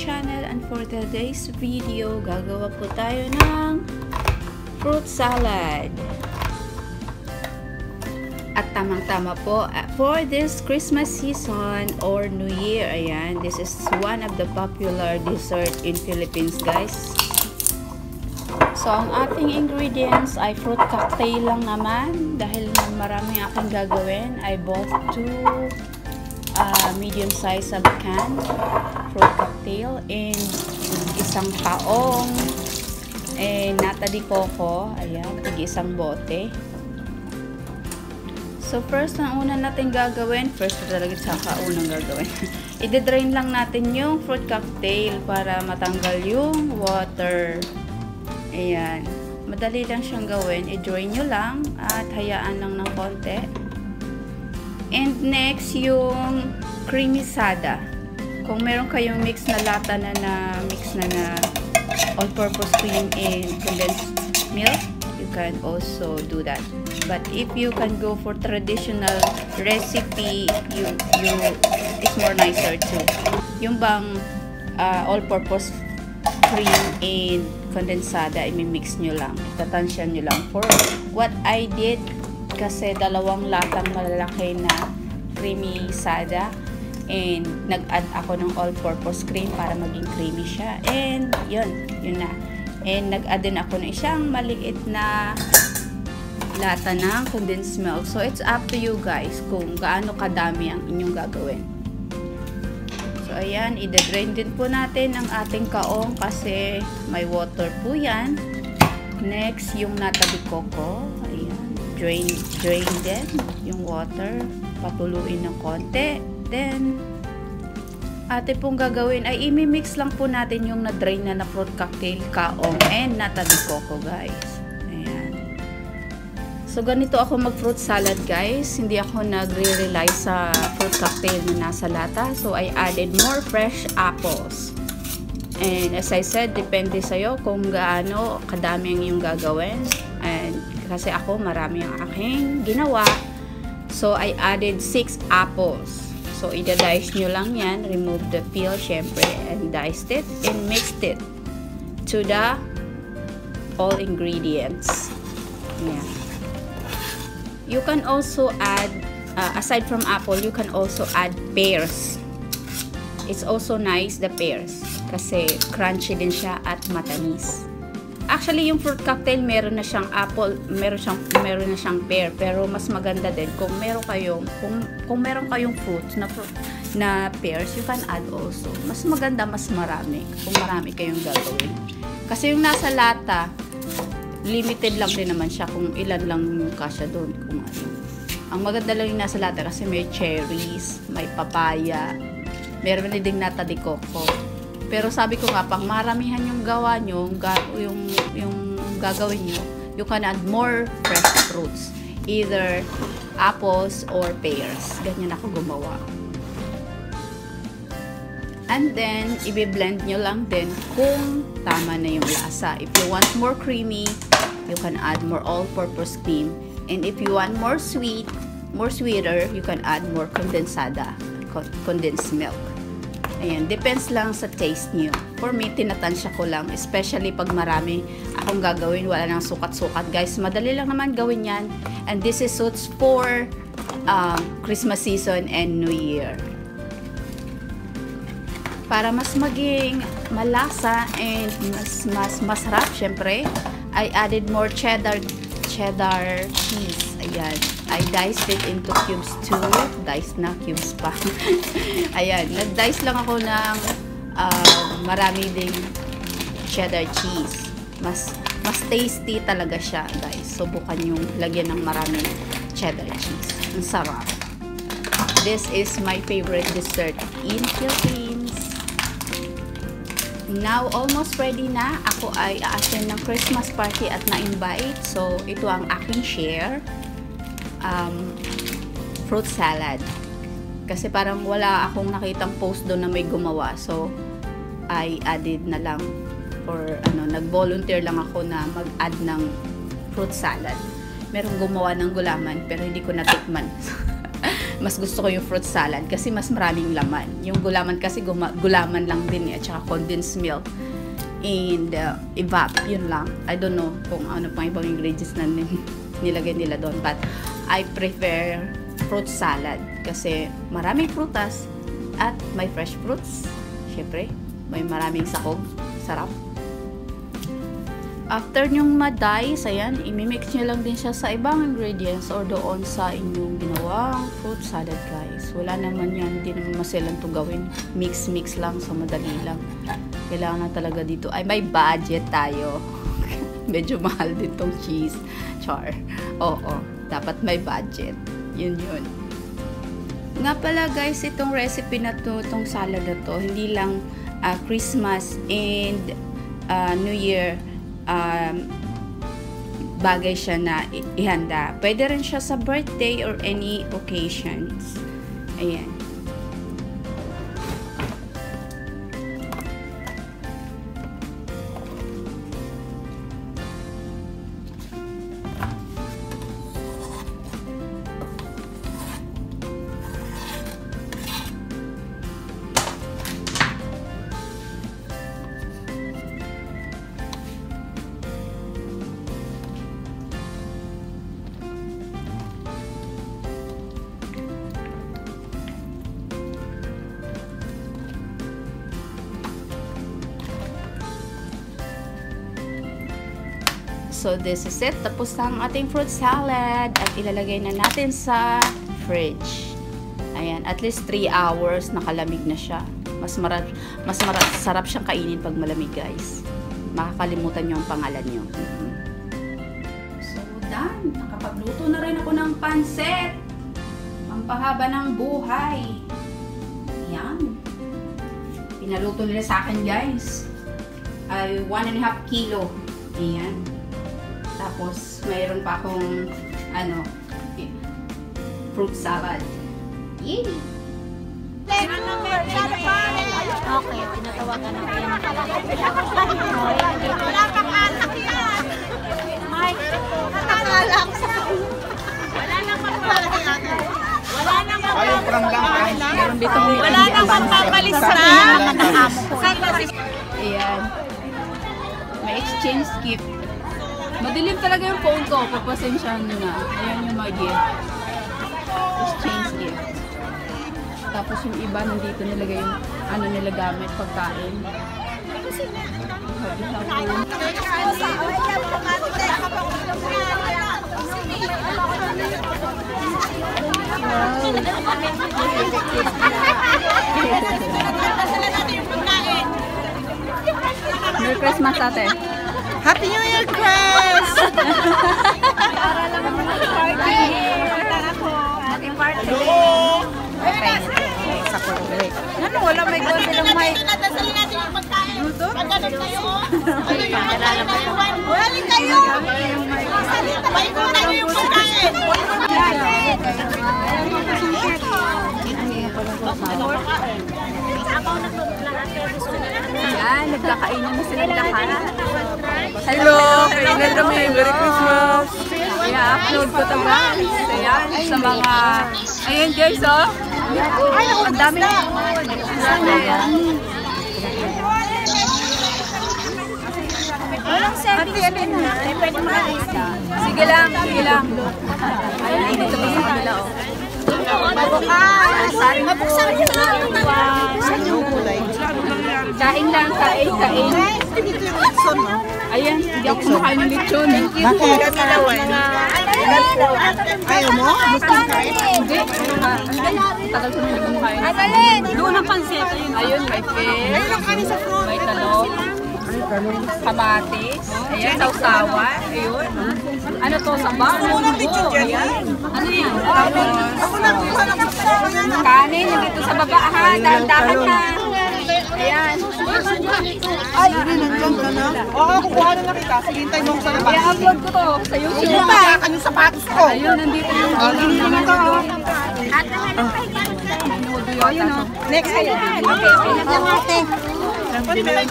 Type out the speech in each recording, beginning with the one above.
channel, and for today's video, gagawa po tayo ng fruit salad. At tamang-tama po for this Christmas season or New Year. Ayan, this is one of the popular dessert in Philippines, guys. So, ang ating ingredients ay fruit cocktail lang naman. Dahil marami aking gagawin, I bought 2 medium size of can fruit cocktail and isang taong nata de coco. Ayan, tig-isang bote. So, first, ang una natin gagawin, first talaga saka unang gagawin, i-drain lang natin yung fruit cocktail para matanggal yung water. Ayan. Madali lang siyang gawin. I-drain nyo lang at hayaan lang ng konti. And next, yung creamy sada. Kung meron kayong mix na lata na mix na all-purpose cream and condensed milk, you can also do that. But if you can go for traditional recipe, it's more nicer too. Yung bang all-purpose cream and condensada, i-mix nyo lang. Itatansya nyo lang. For what I did, kasi dalawang latang malalaki na creamy sada, and nag-add ako ng all-purpose cream para maging creamy siya. And yun na. And nag-add din ako ng isang maliit na lata ng condensed milk. So, it's up to you guys kung gaano kadami ang inyong gagawin. So, ayan, i-drain din po natin ang ating kaong kasi may water po yan. Next, yung nata de coco. Ayan, drain din yung water. Patuluin ng konti. Then, ate pong gagawin ay imimix lang po natin yung na-drain na fruit cocktail, kaong, and nata de coco, guys. So, ganito ako mag-fruit salad, guys. Hindi ako nagre-rely sa fruit cocktail na nasa lata. So, I added more fresh apples. And as I said, depende sa'yo kung gaano kadami ang iyong gagawin. And kasi ako, marami ang aking ginawa. So, I added 6 apples. So, i-dice nyo lang yan. Remove the peel, syempre. And diced it and mixed it to the all ingredients. Yeah. You can also add, aside from apple, you can also add pears. It's also nice, the pears. Kasi crunchy din siya at matamis. Actually, yung fruit cocktail, meron na siyang apple, meron na siyang pear. Pero mas maganda din kung meron kayong fruits na pears, you can add also. Mas maganda, mas marami. Kung marami kayong gagawin. Kasi yung nasa lata, limited lang din naman siya kung ilan lang yung kasya doon. Kung ano. Ang maganda lang yung nasa lata kasi may cherries, may papaya, meron na ding nata de coco. Pero sabi ko nga, pang maramihan yung gawa nyo, yung gagawin nyo, you can add more fresh fruits. Either apples or pears. Ganyan ako gumawa. And then, i-blend nyo lang din kung tama na yung lasa. If you want more creamy, you can add more all-purpose cream. And if you want more sweeter, you can add more condensed milk. Ayan, depends lang sa taste nyo. For me, tinatansya ko lang. Especially pag marami akong gagawin, wala nang sukat-sukat. Guys, madali lang naman gawin yan. And this is suits for Christmas season and New Year. Para mas maging malasa and mas masarap, syempre, I added more cheddar cheese. Ayan. I diced it into cubes too. Diced na, cubes pa. Ayan. Nag-dice lang ako ng marami ding cheddar cheese. Mas tasty talaga siya, guys. Subukan yung lagyan ng maraming cheddar cheese. Ang sarap. This is my favorite dessert in Philippines. Now, almost ready na. Ako ay a-attend ng Christmas party at na-invite. So, ito ang aking share. Fruit salad. Kasi parang wala akong nakitang post doon na may gumawa. So, I added na lang or nag-volunteer lang ako na mag-add ng fruit salad. Merong gumawa ng gulaman pero hindi ko natikman. Mas gusto ko yung fruit salad kasi mas maraming laman. Yung gulaman kasi gulaman lang din at saka condensed milk and evap, yun lang. I don't know kung ano pang ibang ingredients na nilagay nila doon, but I prefer fruit salad kasi maraming prutas at may fresh fruits. Syempre, may maraming sahog. Sarap. After nyong ma-dice, ayan, imimix nyo lang din siya sa ibang ingredients or doon sa inyong ginawang fruit salad, guys. Wala naman yan, hindi naman masilan to gawin. Mix-mix lang, so madali lang. Kailangan na talaga dito ay may budget tayo. Medyo mahal din tong cheese. Char. Oo, dapat may budget. Yun. Nga pala, guys, itong recipe na to, itong salad na to, hindi lang Christmas and New Year bagay siya na ihanda. Pwede rin siya sa birthday or any occasions. Ayan. So, this is it. Tapos na ang ating fruit salad at ilalagay na natin sa fridge. Ayan, at least 3 hours nakalamig na siya. Mas sarap siyang kainin pag malamig, guys. Makakalimutan nyo ang pangalan nyo. So, done. Nakapagluto na rin ako ng pansit. Pampahaba ng buhay. Ayan. Pinaluto nila sa akin, guys. Ay 1.5 kilo. Ayan. Tapos, mayroon pa akong, fruit salad. Yay! Okay, tinatawagan natin. Wala pang anak yan! Mike, natakala ko sa wala namang papalis na. Ayan. May exchange gift. Madilim talaga yung phone ko. Pagpasensyahan nyo na. Ayan yung mga gift. Exchange gift. Tapos yung iba, nandito nilagay yung nila gamit, pagkain. Merry Christmas, ate. Happy New Year, Chris! Para lang ako mag-party. Happy party. Sa kulit. Ano, wala may gawin ng mic. Nadasali natin yung pagkain. Pagkain kayo, Wala kayo! Sabay ko na yung pagkain. Yan, nagkakainan na sila lahat. Hello! Kainan kami! Merry Christmas! I-upload ko ito, guys. Ayan, sa mga... Ayan, guys, oh. Ay, ang dami na. Walang service na. Pwede maalis na. Sige lang, sige lang. Ayan, dito pa sa kanila, oh. Mabukas! Mabuksan niyo na. Buksan yung kulay. Kain lang, kain. Dito yung lechon, no? Ayan, hindi ako kumakain ng lechon. Bakit? Ayaw mo? Hindi. Tagal ko na kumakain. Doon ang pansit. Ayun, may fish. Ayun ang kanin sa fruit. May talong. Kamatis. Ayan, sausawan. Ayun. Ano to? Sabaw? Ayan. Ano yan? Ako na kuha ng sausawan. Kanin, nandito sa baba, ha? Dahan-dahan, ha? Ayan. Ay, nandiyan ka na? Oo, kukuha na lang kita. Sige, hintay mo ako sa labas. I-upload ko to sa YouTube. Hindi pa, yung sapatos ko. Ayun, nandito yung Hindi naman to. Ayun, oh. Next ay. Okay, okay. Ay,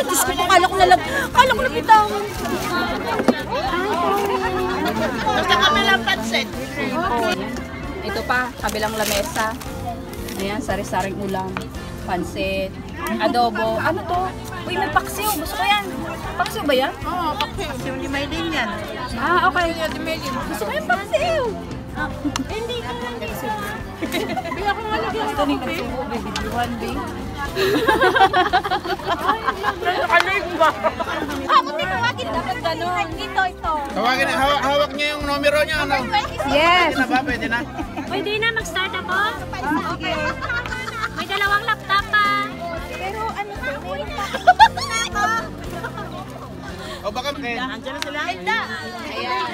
Diyos ko, kala ko nabitawan. Basta kami lang pansit. Ito pa, kabilang lamesa. Ayan, sari-saring ulam. Pansit, adobo. Ano to? Uy, may paksiw. Gusto ko yan. Paksiw ba yan? Oo, paksiw ni Maylin yan. Ah, okay. Gusto ko yung paksiw. Hindi ka lang dito. Gusto ni nagsubo, baby. One day. Ako din tawagin dapat ganun. Ito. Tawagin, hawak niya yung numero niya, ano? Yes. Pwede na ba? Pwede na? Pwede na mag-start ako? Okay. May dalawang laptop pa. Pero ano to? O baka, Andiyan na sila? Hilda. Ayan.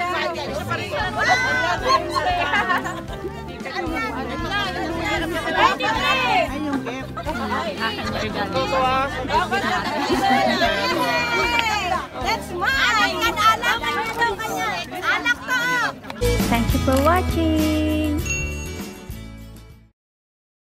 That's mine. Anak to. Thank you for watching.